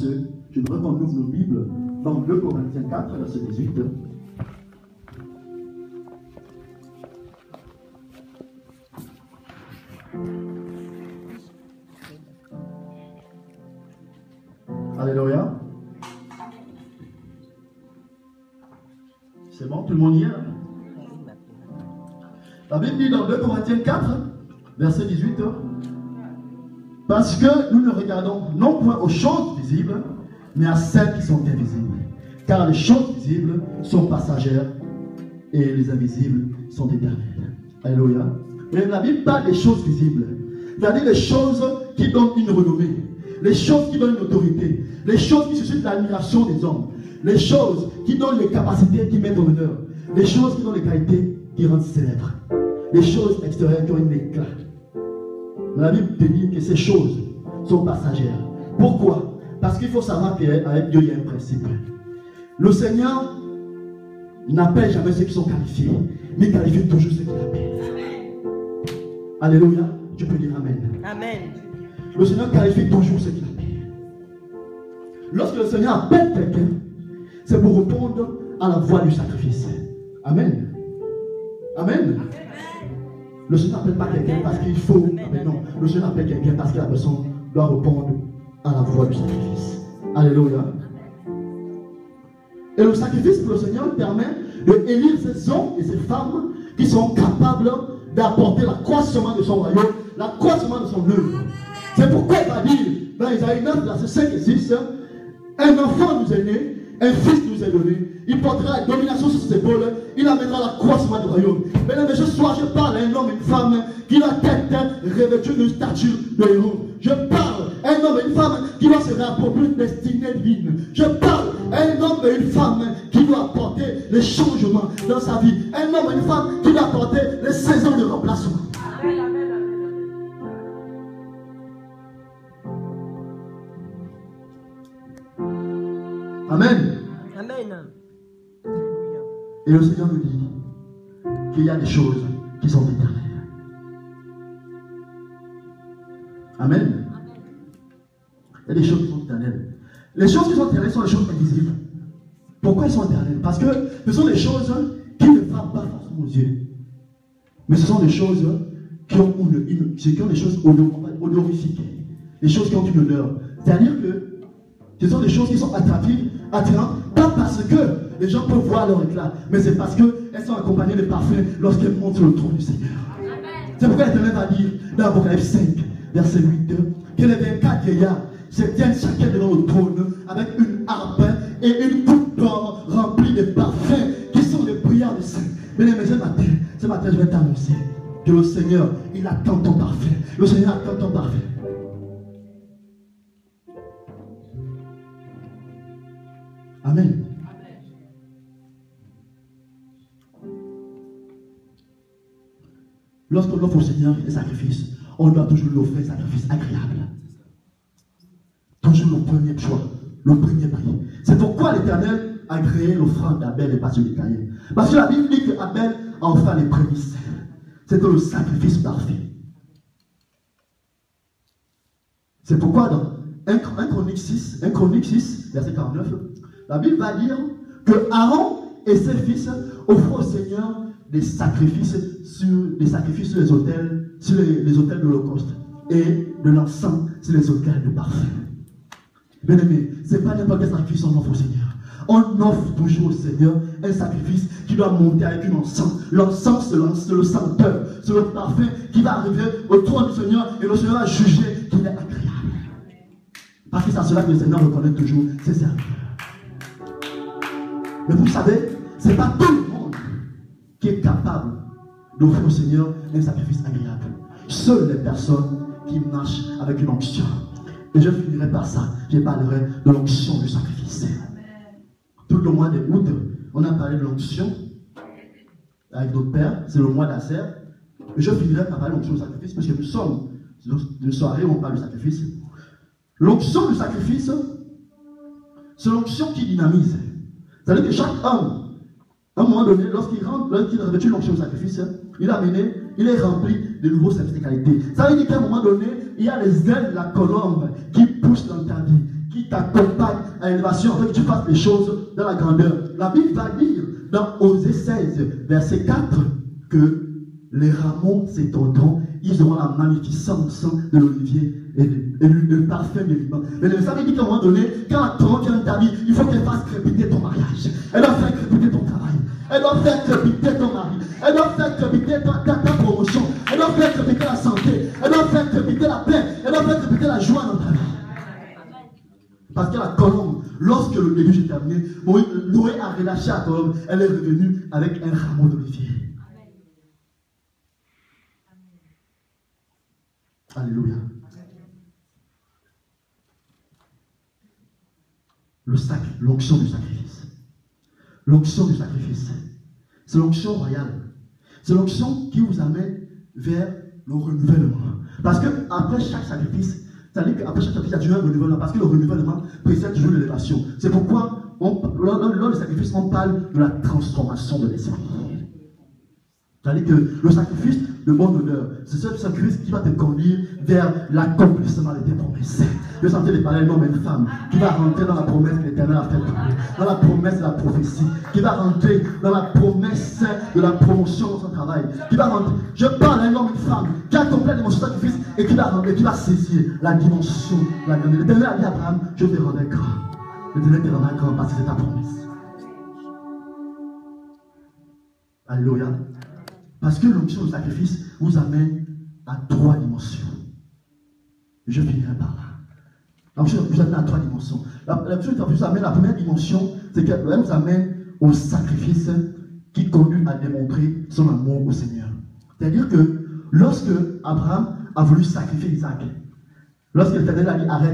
ce, je voudrais qu'on ouvre nos Bibles dans 2 Corinthiens 4, verset 18. Alléluia. C'est bon, tout le monde y est? La Bible dit dans 2 Corinthiens 4, verset 18, parce que nous ne regardons non point aux choses visibles, mais à celles qui sont invisibles. Car les choses visibles sont passagères et les invisibles sont éternelles. Alléluia. Et la Bible parle des choses visibles, c'est-à-dire les choses qui donnent une renommée, les choses qui donnent une autorité, les choses qui suscitent l'admiration des hommes, les choses qui donnent les capacités qui mettent en honneur, les choses qui donnent les qualités qui rendent célèbres, les choses extérieures qui ont un éclat. Mais la Bible te dit que ces choses sont passagères. Pourquoi? Parce qu'il faut savoir qu'avec Dieu, il y a un principe. Le Seigneur n'appelle jamais ceux qui sont qualifiés, mais qualifie toujours ceux qui l'appellent. Alléluia. Tu peux dire Amen. Amen. Le Seigneur qualifie toujours ceux qui l'appellent. Lorsque le Seigneur appelle quelqu'un, c'est pour répondre à la voix du sacrifice. Amen. Amen. Le Seigneur n'appelle pas quelqu'un parce qu'il faut. Amen. Non. Le Seigneur appelle quelqu'un parce que la personne doit répondre à la voix du sacrifice. Alléluia. Et le sacrifice pour le Seigneur permet de élire ces hommes et ces femmes qui sont capables d'apporter l'accroissement de son royaume, l'accroissement de son œuvre. C'est pourquoi il va dire dans Isaïe 9, versets 5 et 6, un enfant nous est né, un fils nous est donné, il portera la domination sur ses épaules, il amènera l'accroissement du royaume. Mesdames et ce soir, je parle à un homme et une femme qui a la tête revêtue d'une stature de héros. Je parle à un homme et une femme qui doit se réapproprier une destinée divine. Je parle à un homme et une femme qui doit apporter les changements dans sa vie. Un homme et une femme qui doit apporter les saisons de remplacement. Amen, amen, amen. Amen. Amen. Et le Seigneur nous dit qu'il y a des choses qui sont éternelles. Amen. Il y a des choses qui sont éternelles. Les choses qui sont éternelles sont les choses invisibles. Pourquoi elles sont éternelles? Parce que ce sont des choses qui ne frappent pas forcément aux yeux. Mais ce sont des choses qui ont des choses honorifiques. Des choses qui ont une honneur. C'est-à-dire que ce sont des choses qui sont attractives, attirantes, pas parce que les gens peuvent voir leur éclat, mais c'est parce qu'elles sont accompagnées de parfums lorsqu'elles montent sur le trône du Seigneur. C'est pourquoi l'Éternel va dire dans Apocalypse 5, verset 8, que les 24 vieillards se tiennent chacun devant le trône avec une harpe et une coupe d'or remplie de parfums qui sont des prières de saints. Mais ce matin, je vais t'annoncer que le Seigneur, il attend ton parfum. Le Seigneur attend ton parfum. Amen. Lorsqu'on offre au Seigneur un sacrifice, on doit toujours lui offrir un sacrifice agréable. Toujours le premier choix, le premier prix. C'est pourquoi l'Éternel a créé l'offrande d'Abel et pas celui de Caïn. Parce que la Bible dit qu'Abel a offert les prémices. C'était le sacrifice parfait. C'est pourquoi dans 1 Chronique 6, verset 49, la Bible va dire que Aaron et ses fils offrent au Seigneur des sacrifices sur les autels, sur les autels de l'Holocauste et de l'encens sur les autels de parfum. Bien aimé, ce n'est pas n'importe quel sacrifice on offre au Seigneur. On offre toujours au Seigneur un sacrifice qui doit monter avec une encens. L'encens, c'est le senteur, c'est le parfum qui va arriver au trône du Seigneur et le Seigneur va juger qu'il est agréable. Parce que c'est à cela que le Seigneur reconnaît toujours ses serviteurs. Mais vous savez, ce n'est pas tout le monde qui est capable d'offrir au Seigneur un sacrifice agréable. Seules les personnes qui marchent avec une onction. Et je finirai par ça. Je parlerai de l'onction du sacrifice. Tout le mois d'août, on a parlé de l'onction avec d'autres pères. C'est le mois d'Aser. Et je finirai par parler de l'onction du sacrifice parce que nous sommes une soirée où on parle du sacrifice. L'onction du sacrifice, c'est l'onction qui dynamise. C'est-à-dire que chaque homme, à un moment donné, lorsqu'il a revêtu l'onction du sacrifice, il est rempli de nouveaux services de qualité. Ça veut dire qu'à un moment donné, il y a les ailes de la colombe qui poussent dans ta vie, qui qui t'accompagne à l'élévation, afin que tu fasses les choses dans la grandeur. La Bible va dire dans Osée 16, verset 4, que les rameaux s'étendront, ils auront la magnificence de l'olivier et le parfum de l'humain. Mais le message dit qu'à un moment donné, quand la trompe vient de ta vie, il faut qu'elle fasse crépiter ton mariage. Elle doit faire crépiter ton travail. Elle doit faire crépiter ton mari. Elle doit faire crépiter ta promotion. Elle doit faire crépiter la santé. Elle doit faire crépiter la paix. Elle doit faire crépiter la joie dans ta vie. Parce que la colombe, lorsque le déluge est terminé, Noé a relâché la colombe. Elle est revenue avec un rameau d'olivier. Alléluia. L'onction du sacrifice. L'onction du sacrifice. C'est l'onction royale. C'est l'onction qui vous amène vers le renouvellement. Parce que après chaque sacrifice, c'est-à-dire qu'après chaque sacrifice, il y a toujours un renouvellement. Parce que le renouvellement précède toujours l'élévation. C'est pourquoi, lors du sacrifice, on parle de la transformation de l'esprit. C'est-à-dire que le sacrifice de bonne honneur, c'est ce sacrifice qui va te conduire vers l'accomplissement de tes promesses. Je sentais les parler d'un homme et une femme qui va rentrer dans la promesse que l'Éternel a faite pour lui, dans la promesse de la prophétie, qui va rentrer dans la promesse de la promotion dans son travail, qui va rentrer. Je parle d'un homme et une femme qui accomplit la dimension du sacrifice et qui va rentrer, qui va saisir la dimension de la grandeur. L'Éternel a dit à Abraham, je te rendrai grand. L'Éternel te rendra grand parce que c'est ta promesse. Alléluia. Parce que l'onction du sacrifice vous amène à 3 dimensions. Je finirai par là. L'onction vous amène à 3 dimensions. L'onction vous amène à la première dimension, c'est qu'elle vous amène au sacrifice qui conduit à démontrer son amour au Seigneur. C'est-à-dire que lorsque Abraham a voulu sacrifier Isaac, lorsque l'Éternel a dit arrête,